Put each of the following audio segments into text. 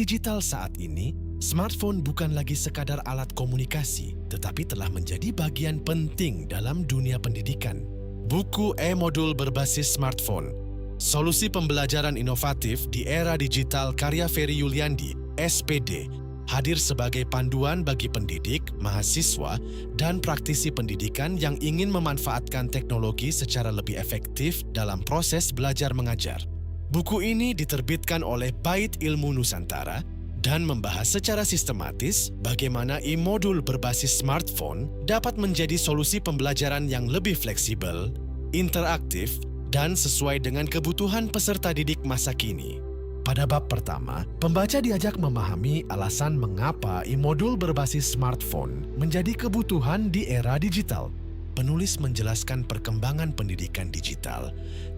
digital saat ini, smartphone bukan lagi sekadar alat komunikasi, tetapi telah menjadi bagian penting dalam dunia pendidikan. Buku e-modul berbasis smartphone, solusi pembelajaran inovatif di era digital karya Ferry Yuliandi, SPD, hadir sebagai panduan bagi pendidik, mahasiswa, dan praktisi pendidikan yang ingin memanfaatkan teknologi secara lebih efektif dalam proses belajar mengajar. Buku ini diterbitkan oleh Bait Ilmu Nusantara dan membahas secara sistematis bagaimana e-modul berbasis smartphone dapat menjadi solusi pembelajaran yang lebih fleksibel, interaktif, dan sesuai dengan kebutuhan peserta didik masa kini. Pada bab pertama, pembaca diajak memahami alasan mengapa e-modul berbasis smartphone menjadi kebutuhan di era digital. Penulis menjelaskan perkembangan pendidikan digital,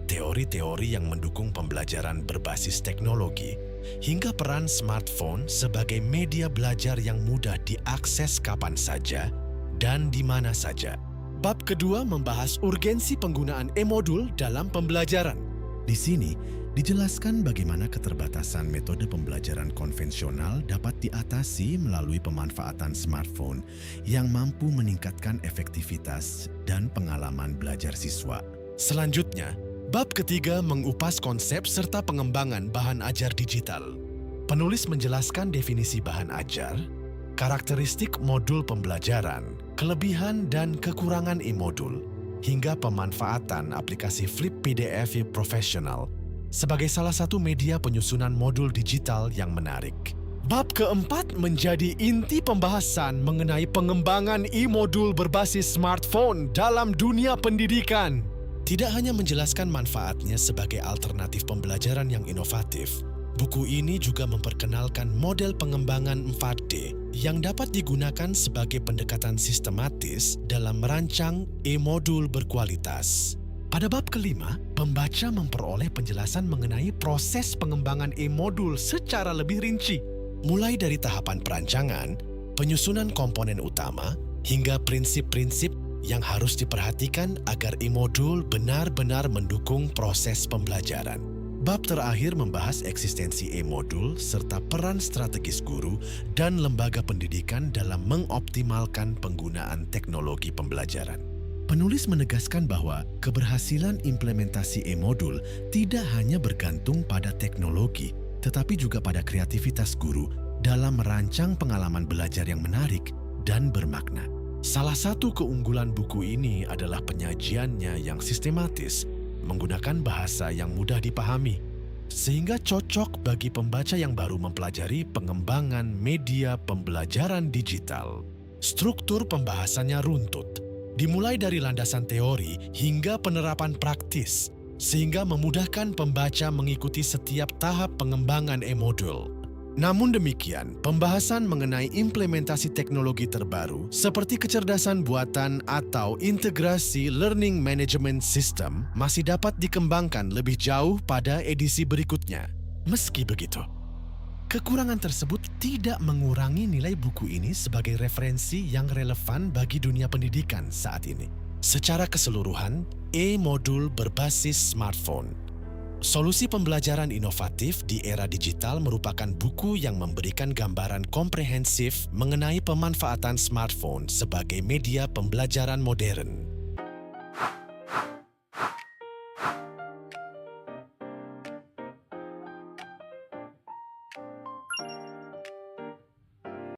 teori-teori yang mendukung pembelajaran berbasis teknologi, hingga peran smartphone sebagai media belajar yang mudah diakses kapan saja dan di mana saja. Bab kedua membahas urgensi penggunaan e-modul dalam pembelajaran. Di sini, dijelaskan bagaimana keterbatasan metode pembelajaran konvensional dapat diatasi melalui pemanfaatan smartphone yang mampu meningkatkan efektivitas dan pengalaman belajar siswa. Selanjutnya, bab ketiga mengupas konsep serta pengembangan bahan ajar digital. Penulis menjelaskan definisi bahan ajar, karakteristik modul pembelajaran, kelebihan dan kekurangan e-modul, hingga pemanfaatan aplikasi Flip PDF Professional sebagai salah satu media penyusunan modul digital yang menarik. Bab keempat menjadi inti pembahasan mengenai pengembangan e-modul berbasis smartphone dalam dunia pendidikan. Tidak hanya menjelaskan manfaatnya sebagai alternatif pembelajaran yang inovatif, buku ini juga memperkenalkan model pengembangan 4D yang dapat digunakan sebagai pendekatan sistematis dalam merancang e-modul berkualitas. Pada bab kelima, pembaca memperoleh penjelasan mengenai proses pengembangan e-modul secara lebih rinci, mulai dari tahapan perancangan, penyusunan komponen utama, hingga prinsip-prinsip yang harus diperhatikan agar e-modul benar-benar mendukung proses pembelajaran. Bab terakhir membahas eksistensi e-modul serta peran strategis guru dan lembaga pendidikan dalam mengoptimalkan penggunaan teknologi pembelajaran. Penulis menegaskan bahwa keberhasilan implementasi e-modul tidak hanya bergantung pada teknologi, tetapi juga pada kreativitas guru dalam merancang pengalaman belajar yang menarik dan bermakna. Salah satu keunggulan buku ini adalah penyajiannya yang sistematis, menggunakan bahasa yang mudah dipahami, sehingga cocok bagi pembaca yang baru mempelajari pengembangan media pembelajaran digital. Struktur pembahasannya runtut, dimulai dari landasan teori hingga penerapan praktis, sehingga memudahkan pembaca mengikuti setiap tahap pengembangan e-modul. Namun demikian, pembahasan mengenai implementasi teknologi terbaru seperti kecerdasan buatan atau integrasi learning management system masih dapat dikembangkan lebih jauh pada edisi berikutnya. Meski begitu, kekurangan tersebut tidak mengurangi nilai buku ini sebagai referensi yang relevan bagi dunia pendidikan saat ini. Secara keseluruhan, e-modul berbasis smartphone, solusi pembelajaran inovatif di era digital merupakan buku yang memberikan gambaran komprehensif mengenai pemanfaatan smartphone sebagai media pembelajaran modern.